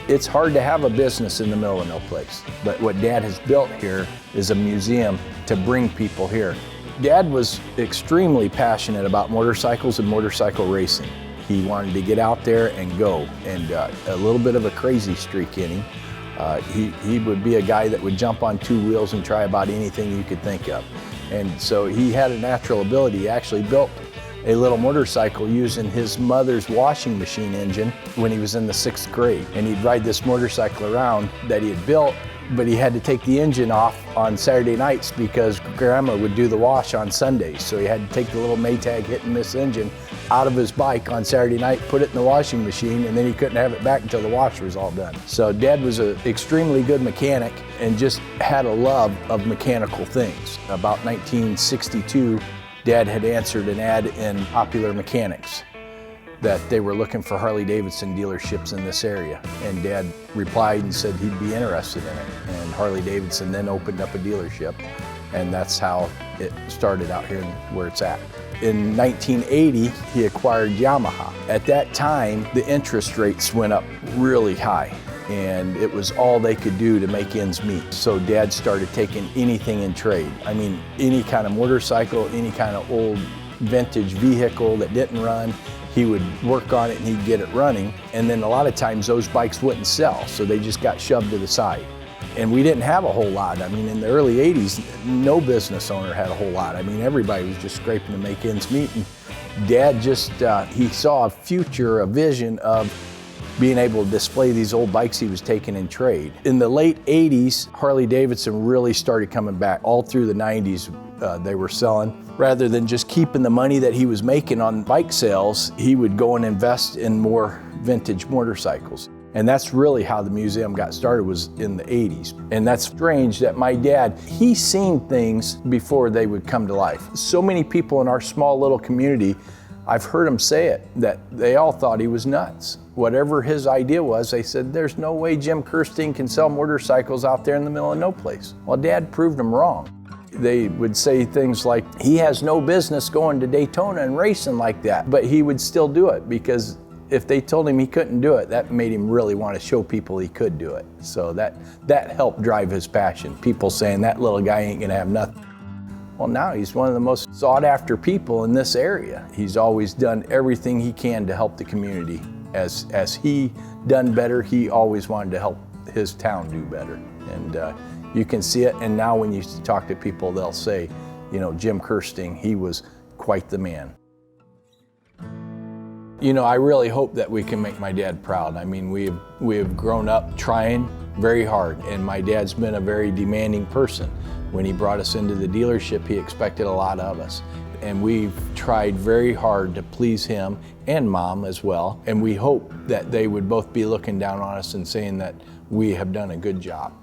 It's hard to have a business in the middle of no place, but what Dad has built here is a museum to bring people here. Dad was extremely passionate about motorcycles and motorcycle racing. He wanted to get out there and go, and a little bit of a crazy streak in him. He would be a guy that would jump on two wheels and try about anything you could think of. And so he had a natural ability. He actually built a little motorcycle using his mother's washing machine engine when he was in the 6th grade. And he'd ride this motorcycle around that he had built, but he had to take the engine off on Saturday nights because Grandma would do the wash on Sundays. So he had to take the little Maytag hit and miss engine out of his bike on Saturday night, put it in the washing machine, and then he couldn't have it back until the wash was all done. So Dad was an extremely good mechanic and just had a love of mechanical things. About 1962, Dad had answered an ad in Popular Mechanics that they were looking for Harley-Davidson dealerships in this area. And Dad replied and said he'd be interested in it. And Harley-Davidson then opened up a dealership, and that's how it started out here where it's at. In 1980, he acquired Yamaha. At that time, the interest rates went up really high, and it was all they could do to make ends meet. So Dad started taking anything in trade. I mean, any kind of motorcycle, any kind of old vintage vehicle that didn't run, he would work on it and he'd get it running. And then a lot of times those bikes wouldn't sell, so they just got shoved to the side. And we didn't have a whole lot. I mean, in the early 80s, no business owner had a whole lot. I mean, everybody was just scraping to make ends meet. And Dad just, he saw a future, a vision of being able to display these old bikes he was taking in trade. In the late 80s, Harley-Davidson really started coming back. All through the 90s, they were selling. Rather than just keeping the money that he was making on bike sales, he would go and invest in more vintage motorcycles. And that's really how the museum got started, was in the 80s. And that's strange that my dad, he seen things before they would come to life. So many people in our small little community, I've heard him say it, that they all thought he was nuts. Whatever his idea was, they said, there's no way Jim Kersting can sell motorcycles out there in the middle of no place. Well, Dad proved them wrong. They would say things like, he has no business going to Daytona and racing like that, but he would still do it because if they told him he couldn't do it, that made him really want to show people he could do it. So that helped drive his passion. People saying that little guy ain't gonna have nothing. Well, now he's one of the most sought after people in this area. He's always done everything he can to help the community. As he done better, he always wanted to help his town do better. And you can see it, and now when you talk to people, they'll say, you know, Jim Kersting, he was quite the man. You know, I really hope that we can make my dad proud. I mean, we have grown up trying very hard, and my dad's been a very demanding person. When he brought us into the dealership, he expected a lot of us. And we've tried very hard to please him and Mom as well. And we hope that they would both be looking down on us and saying that we have done a good job.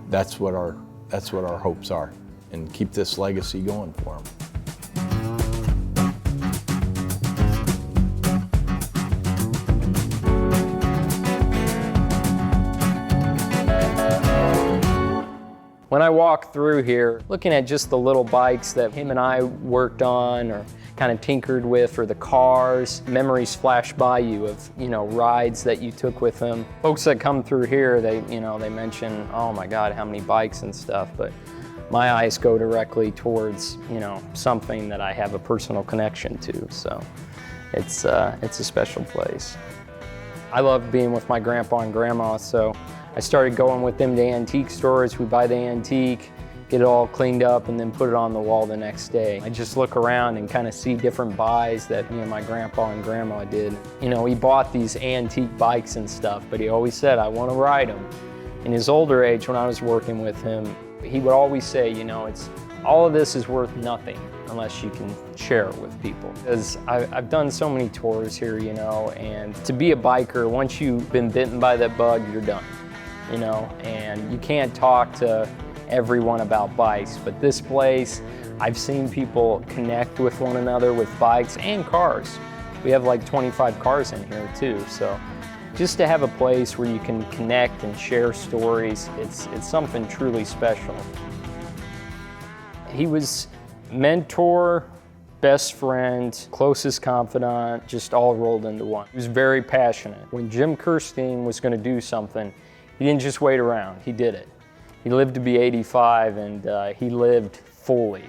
That's what our hopes are, and keep this legacy going for him. When I walk through here, looking at just the little bikes that him and I worked on or kind of tinkered with, or the cars, memories flash by you of, you know, rides that you took with him. Folks that come through here, they mention, oh my God, how many bikes and stuff, but my eyes go directly towards, you know, something that I have a personal connection to. So it's a special place. I love being with my grandpa and grandma, so I started going with them to antique stores. We buy the antique, get it all cleaned up, and then put it on the wall the next day. I just look around and kind of see different buys that, you know, my grandpa and grandma did. You know, he bought these antique bikes and stuff, but he always said, I want to ride them. In his older age, when I was working with him, he would always say, you know, all of this is worth nothing unless you can share it with people. Because I've done so many tours here, you know, and to be a biker, once you've been bitten by that bug, you're done. You know, and you can't talk to everyone about bikes, but this place, I've seen people connect with one another with bikes and cars. We have like 25 cars in here too, so just to have a place where you can connect and share stories, it's something truly special. He was mentor, best friend, closest confidant, just all rolled into one. He was very passionate. When Jim Kersting was going to do something, he didn't just wait around, he did it. He lived to be 85, and he lived fully.